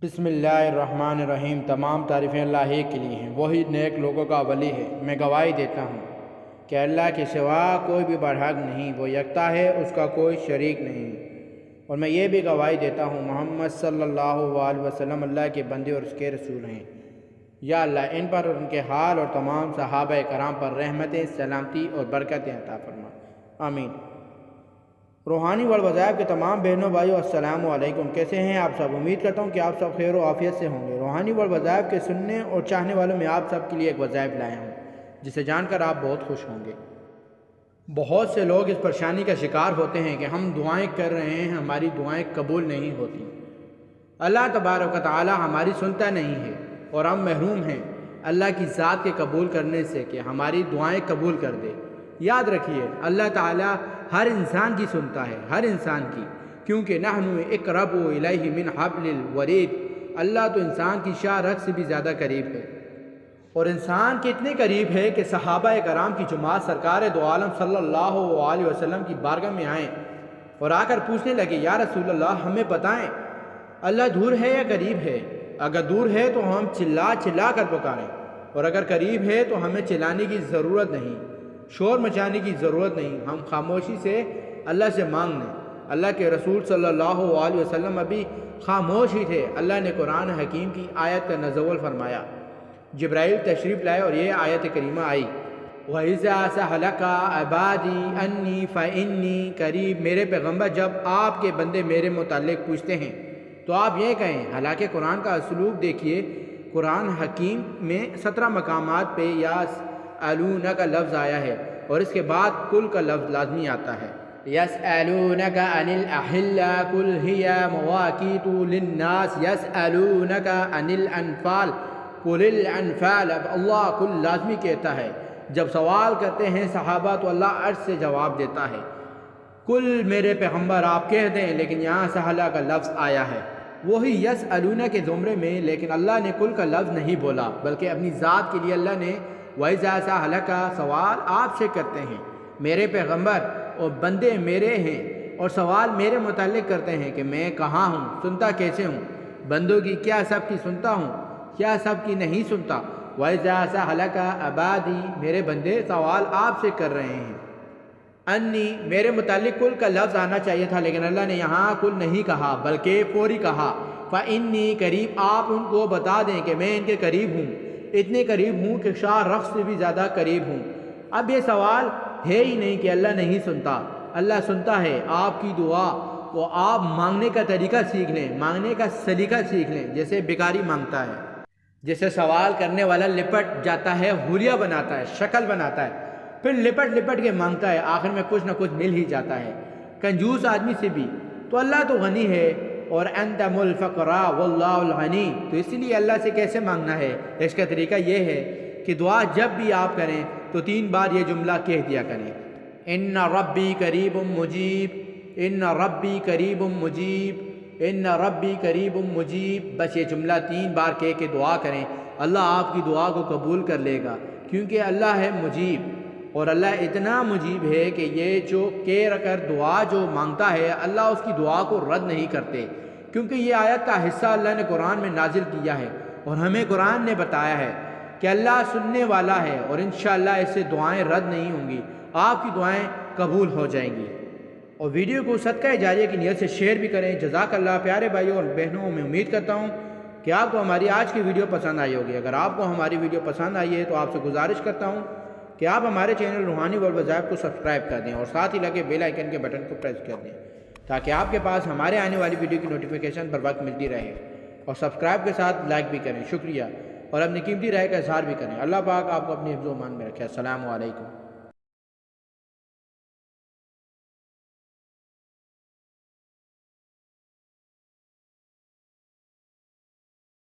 بسم اللہ الرحمن الرحیم۔ تمام تعریفیں اللہ ہی کے لیے ہیں، وہی نیک لوگوں کا ولی ہے۔ میں گواہی دیتا ہوں کہ اللہ کے سوا کوئی بھی برحق نہیں، وہ یکتا ہے، اس کا کوئی شریک نہیں۔ اور میں یہ بھی گواہی دیتا ہوں محمد صلی اللہ علیہ وسلم اللہ کے بندے اور اس کے رسول ہیں۔ یا اللہ ان پر اور ان کے حال اور تمام صحابہ کرام پر رحمتیں، سلامتی اور برکتیں عطا فرما، آمین۔ روحانی والوظائف کے تمام بہنوں بھائیوں السلام علیکم۔ کیسے ہیں آپ سب؟ امید کرتا ہوں کہ آپ سب خیر و عافیت سے ہوں گے۔ روحانی والوظائف کے سننے اور چاہنے والوں میں آپ سب کے لیے ایک وظائف لایا ہوں جسے جان کر آپ بہت خوش ہوں گے۔ بہت سے لوگ اس پریشانی کا شکار ہوتے ہیں کہ ہم دعائیں کر رہے ہیں، ہماری دعائیں قبول نہیں ہوتی۔ اللہ تبارک و تعالی ہماری سنتا نہیں ہے اور ہم محروم ہیں اللہ کی ذات کے قبول کرنے سے کہ ہماری دعائیں قبول کر دے۔ یاد رکھیے اللہ تعالی ہر انسان کی سنتا ہے، ہر انسان کی، کیونکہ نحن اقرب الیہ من حبل الورید۔ اللہ تو انسان کی شاہ رگ سے بھی زیادہ قریب ہے، اور انسان کے اتنے قریب ہے کہ صحابہ کرام کی جماعت سرکار دو عالم صلی اللہ علیہ وسلم کی بارگاہ میں آئیں اور آ کر پوچھنے لگے، یا رسول اللہ ہمیں بتائیں اللہ دور ہے یا قریب ہے؟ اگر دور ہے تو ہم چلا چلا کر پکاریں، اور اگر قریب ہے تو ہمیں چلانے کی ضرورت نہیں، شور مچانے کی ضرورت نہیں، ہم خاموشی سے اللہ سے مانگ لیں۔ اللہ کے رسول صلی اللہ علیہ وسلم ابھی خاموش ہی تھے، اللہ نے قرآن حکیم کی آیت کا نزول فرمایا، جبرائیل تشریف لائے اور یہ آیت کریمہ آئی، وَإِذَا سَأَلَكَ عِبَادِي أَنِّي فَإِنِّي قریب۔ میرے پیغمبر جب آپ کے بندے میرے متعلق پوچھتے ہیں تو آپ یہ کہیں۔ حالانکہ قرآن کا اسلوب دیکھیے، قرآن حکیم میں 17 مقامات پہ یسألونک کا لفظ آیا ہے اور اس کے بعد کل کا لفظ لازمی آتا ہے۔ یسألونک عن الأحلة قل هي مواقیت للناس، یسألونک عن الأنفال قل الأنفال۔ اب اللہ کل لازمی کہتا ہے، جب سوال کرتے ہیں صحابہ تو اللہ عرش سے جواب دیتا ہے، کل میرے پیغمبر آپ کہہ دیں، لیکن یہاں سہلا کا لفظ آیا ہے وہی یسألونک کے زمرے میں، لیکن اللہ نے کل کا لفظ نہیں بولا، بلکہ اپنی ذات کے لیے اللہ نے وَإِذَا سَأَلَكَ، سوال آپ سے کرتے ہیں میرے پیغمبر اور بندے میرے ہیں، اور سوال میرے متعلق کرتے ہیں کہ میں کہاں ہوں، سنتا کیسے ہوں، بندوں کی کیا سب کی سنتا ہوں، کیا سب کی نہیں سنتا۔ وَإِذَا سَأَلَكَ عِبَادِي، میرے بندے سوال آپ سے کر رہے ہیں۔ انی، میرے متعلق کل کا لفظ آنا چاہیے تھا، لیکن اللہ نے یہاں کل نہیں کہا بلکہ فوری کہا، فَإِنِّي قریب۔ آپ ان کو بتا دیں کہ میں ان کے قریب ہوں، اتنے قریب ہوں کہ شاہ رخ سے بھی زیادہ قریب ہوں۔ اب یہ سوال ہے ہی نہیں کہ اللہ نہیں سنتا، اللہ سنتا ہے آپ کی دعا۔ وہ آپ مانگنے کا طریقہ سیکھ لیں، مانگنے کا سلیقہ سیکھ لیں، جیسے بیکاری مانگتا ہے، جیسے سوال کرنے والا لپٹ جاتا ہے، حلیہ بناتا ہے، شکل بناتا ہے، پھر لپٹ لپٹ کے مانگتا ہے، آخر میں کچھ نہ کچھ مل ہی جاتا ہے۔ کنجوس آدمی سے بھی تو اللہ تو غنی ہے، اور انتم الفقراء واللہ الغنی، تو اسی لیے اللہ سے کیسے مانگنا ہے؟ اس کا طریقہ یہ ہے کہ دعا جب بھی آپ کریں تو 3 بار یہ جملہ کہہ دیا کریں، ان ربی قریب مجیب، ان ربی قریب مجیب، ان ربی قریب مجیب۔ بس یہ جملہ 3 بار کہہ کے دعا کریں، اللہ آپ کی دعا کو قبول کر لے گا، کیونکہ اللہ ہے مجیب، اور اللہ اتنا مجیب ہے کہ یہ جو کہہ کر دعا جو مانگتا ہے اللہ اس کی دعا کو رد نہیں کرتے، کیونکہ یہ آیت کا حصہ اللہ نے قرآن میں نازل کیا ہے، اور ہمیں قرآن نے بتایا ہے کہ اللہ سننے والا ہے، اور انشاءاللہ اس سے دعائیں رد نہیں ہوں گی، آپ کی دعائیں قبول ہو جائیں گی۔ اور ویڈیو کو صدقہ جاریہ کی نیت سے شیئر بھی کریں۔ جزاک اللہ۔ پیارے بھائیوں اور بہنوں، میں امید کرتا ہوں کہ آپ کو ہماری آج کی ویڈیو پسند آئی ہوگی۔ اگر آپ کو ہماری ویڈیو پسند آئی ہے تو آپ سے گزارش کرتا ہوں کہ آپ ہمارے چینل روحانی والوظائف کو سبسکرائب کر دیں، اور ساتھ ہی لگے بیل آئیکن کے بٹن کو پریس کر دیں، تاکہ آپ کے پاس ہمارے آنے والی ویڈیو کی نوٹیفیکیشن پر وقت ملتی رہے، اور سبسکرائب کے ساتھ لائک بھی کریں، شکریہ، اور اپنی قیمتی رائے کا اظہار بھی کریں۔ اللہ پاک آپ کو اپنی حفظ و امان میں رکھے۔ السلام علیکم۔